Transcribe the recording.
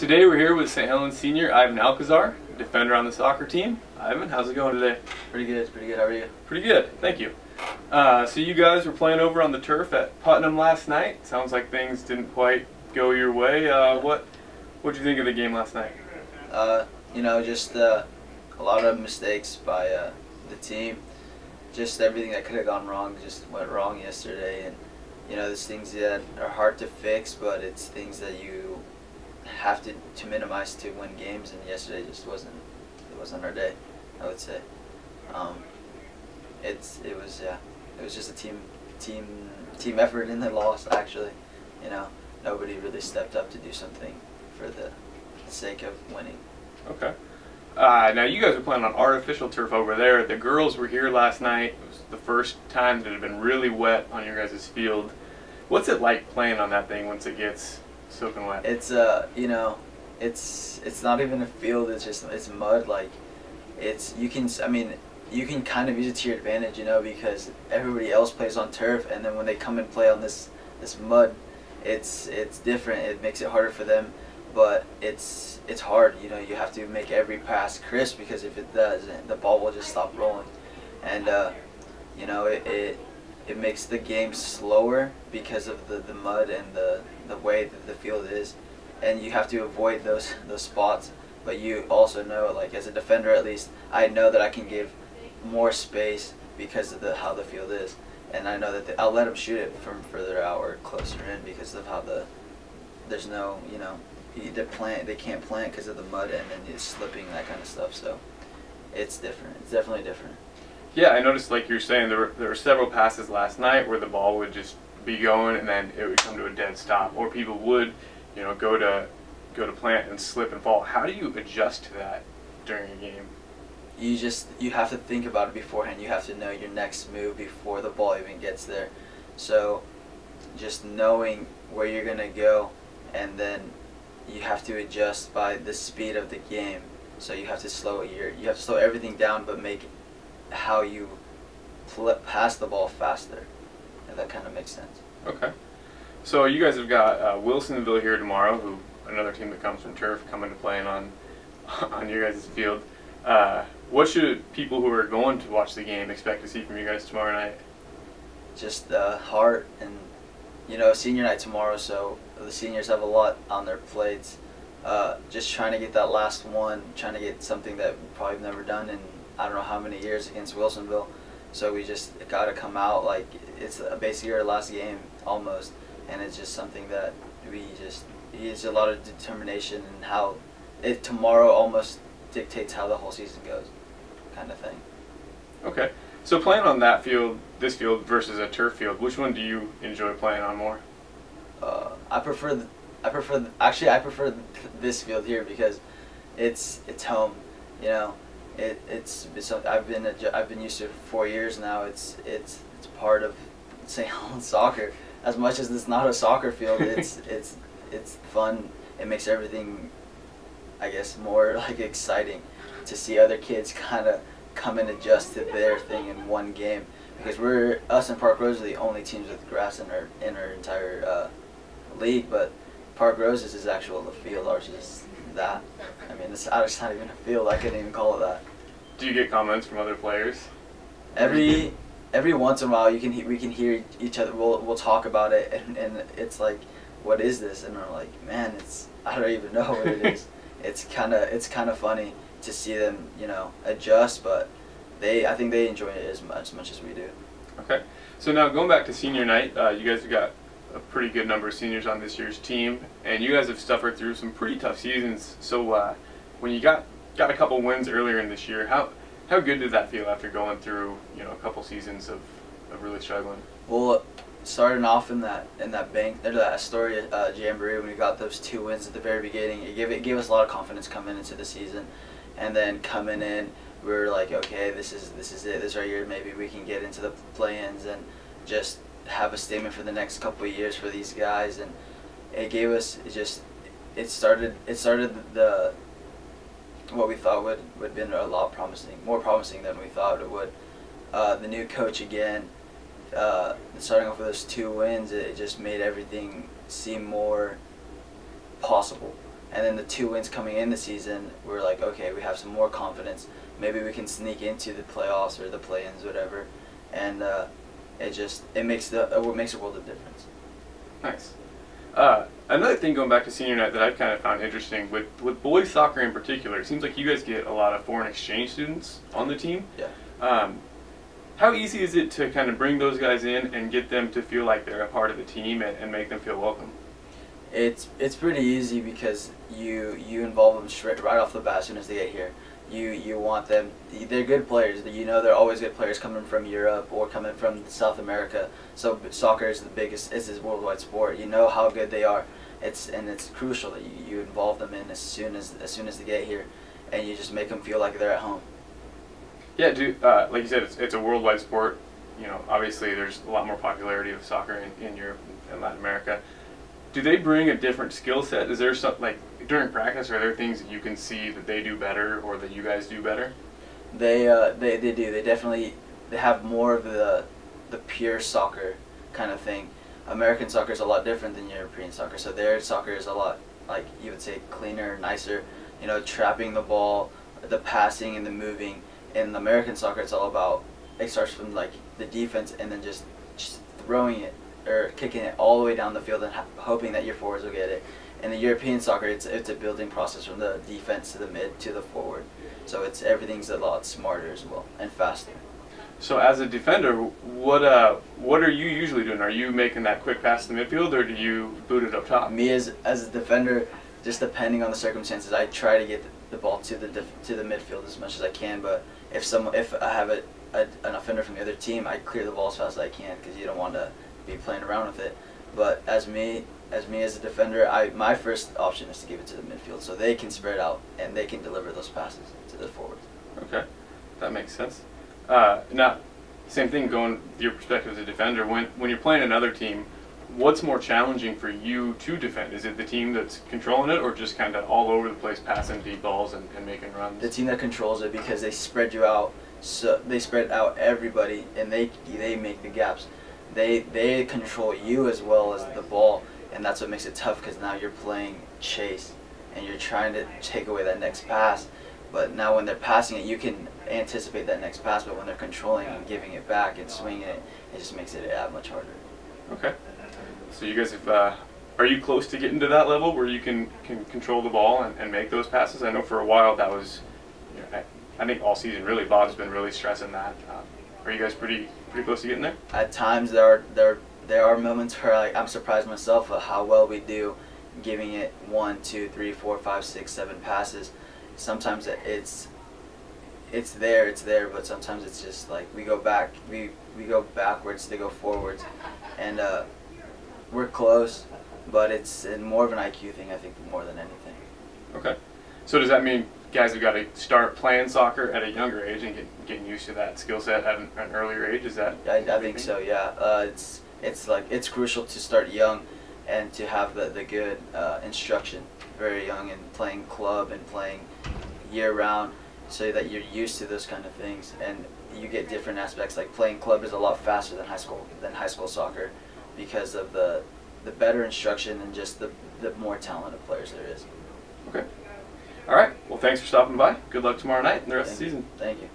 Today we're here with St. Helens senior Ivan Alcazar, defender on the soccer team. Ivan, how's it going today? Pretty good. How are you? Pretty good, thank you. So you guys were playing over on the turf at Putnam last night. Sounds like things didn't quite go your way. What did you think of the game last night? Just a lot of mistakes by the team. Just everything that could have gone wrong just went wrong yesterday, and there's things that are hard to fix, but it's things that you have to minimize to win games. And yesterday just wasn't our day, I would say. It was just a team effort in the loss. Actually, nobody really stepped up to do something for the sake of winning. Okay. Now you guys are playing on artificial turf over there. The girls were here last night. It was the first time that it had been really wet on your guys' field. What's it like playing on that thing once it gets soaking wet? It's it's not even a field. It's mud. Like you can kind of use it to your advantage, because everybody else plays on turf, and then when they come and play on this mud, it's different. It makes it harder for them. But it's hard, you have to make every pass crisp, because if it doesn't, the ball will just stop rolling. And it makes the game slower because of the mud and the way that the field is, and you have to avoid those spots. But you also know, like as a defender at least, I know that I can give more space because of how the field is, and I know that I'll let them shoot it from further out or closer in because of how there's no, they can't plant because of the mud, and then it's slipping, that kind of stuff. So it's different. It's definitely different. Yeah, I noticed, like you're saying, there were several passes last night where the ball would just be going and then it would come to a dead stop, or people would, go to plant and slip and fall. How do you adjust to that during a game? You have to think about it beforehand. You have to know your next move before the ball even gets there. So just knowing where you're gonna go, and then you have to adjust by the speed of the game. So you have to slow everything down, but make how you pass the ball faster. If that kind of makes sense. Okay. So you guys have got Wilsonville here tomorrow, who another team that comes from turf, coming to playing on your guys' field. What should people who are going to watch the game expect to see from you guys tomorrow night? Just heart, and senior night tomorrow, so the seniors have a lot on their plates. Just trying to get that last one, trying to get something that we probably have never done in I don't know how many years against Wilsonville. So we just got to come out like it's basically our last game almost, and it's just something that it's a lot of determination, and how tomorrow almost dictates how the whole season goes, kind of thing. Okay. So playing on this field versus a turf field, which one do you enjoy playing on more? I prefer this field here because it's home. I've been used to it for 4 years now. It's part of St. Helens soccer. As much as it's not a soccer field, it's fun. It makes everything, I guess, more like exciting to see other kids kind of come and adjust to their thing in one game, because us and Park Rose are the only teams with grass in our entire league. But Park Rose's is actual the field. Ours is that. I mean, it's not even a field. I couldn't even call it that. Do you get comments from other players? Every once in a while, we can hear each other. We'll talk about it, and it's like, what is this? And we're like, man, I don't even know what it is. It's kind of funny to see them, adjust, but I think they enjoy it as much as we do. Okay. So now going back to senior night, you guys have got a pretty good number of seniors on this year's team, and you guys have suffered through some pretty tough seasons. So when you got a couple wins earlier in this year, how good did that feel after going through a couple seasons of really struggling? Well, starting off in that Astoria Jamboree, when we got those 2 wins at the very beginning, it gave us a lot of confidence coming into the season. And then coming in, we were like, okay, this is it. This is our year. Maybe we can get into the play-ins and just have a statement for the next couple of years for these guys. And it gave us it started what we thought would have been a lot more promising than we thought it would. The new coach again, starting off with those 2 wins, it just made everything seem more possible. And then the 2 wins coming in the season, we're like, okay, we have some more confidence. Maybe we can sneak into the playoffs or the play-ins, whatever. And it makes a world of difference. Nice. Another thing going back to senior night that I've kind of found interesting with boys soccer in particular, it seems like you guys get a lot of foreign exchange students on the team. Yeah. How easy is it to kind of bring those guys in and get them to feel like they're a part of the team and make them feel welcome? It's pretty easy because you involve them straight right off the bat as soon as they get here. You want them. They're good players. You know they're always good players coming from Europe or coming from South America. So soccer is the biggest. It's a worldwide sport. You know how good they are. It's crucial that you involve them in as soon as they get here, and you just make them feel like they're at home. Yeah, like you said, it's a worldwide sport. You know, obviously there's a lot more popularity of soccer in Europe and Latin America. Do they bring a different skill set? Is there something like during practice? Are there things that you can see that they do better or that you guys do better? They do. They have more of the pure soccer kind of thing. American soccer is a lot different than European soccer. So their soccer is a lot, like you would say, cleaner, nicer. You know, trapping the ball, the passing and the moving. In American soccer, it's all about, it starts from like the defense and then just throwing it or kicking it all the way down the field and hoping that your forwards will get it. In the European soccer, it's a building process from the defense to the mid to the forward. So everything's a lot smarter as well and faster. So as a defender, what are you usually doing? Are you making that quick pass to the midfield, or do you boot it up top? Me as a defender, just depending on the circumstances, I try to get the ball to the midfield as much as I can. But if I have an offender from the other team, I clear the ball as fast as I can because you don't want to be playing around with it. But as a defender, my first option is to give it to the midfield so they can spread out and they can deliver those passes to the forwards. Okay, that makes sense. Now, same thing going your perspective as a defender. When you're playing another team, what's more challenging for you to defend? Is it the team that's controlling it, or just kind of all over the place, passing deep balls and making runs? The team that controls it, because they spread you out. So they spread out everybody, and they make the gaps. They control you as well as the ball, and that's what makes it tough because now you're playing chase, and you're trying to take away that next pass. But now when they're passing it, you can anticipate that next pass, but when they're controlling and giving it back and swinging it, it just makes it that much harder. Okay. So you guys have, are you close to getting to that level where you can control the ball and make those passes? I know for a while that was, you know, I think all season really, Bob's been really stressing that. Are you guys pretty close to getting there? At times there are moments where I'm surprised myself at how well we do, giving it 1, 2, 3, 4, 5, 6, 7 passes. Sometimes it's there, but sometimes it's just like we go go backwards, they go forwards, and we're close, but it's more of an IQ thing, I think, more than anything. Okay. So does that mean guys have got to start playing soccer at a younger age and getting used to that skill set at an earlier age? Is that? I think so. Yeah. It's crucial to start young, and to have the good instruction very young, and playing club and playing year round, so that you're used to those kind of things, and you get different aspects. Like playing club is a lot faster than high school soccer, because of the better instruction and just the more talented players there is. Okay. All right. Well, thanks for stopping by. Good luck tomorrow night and the rest of the season. Thank you.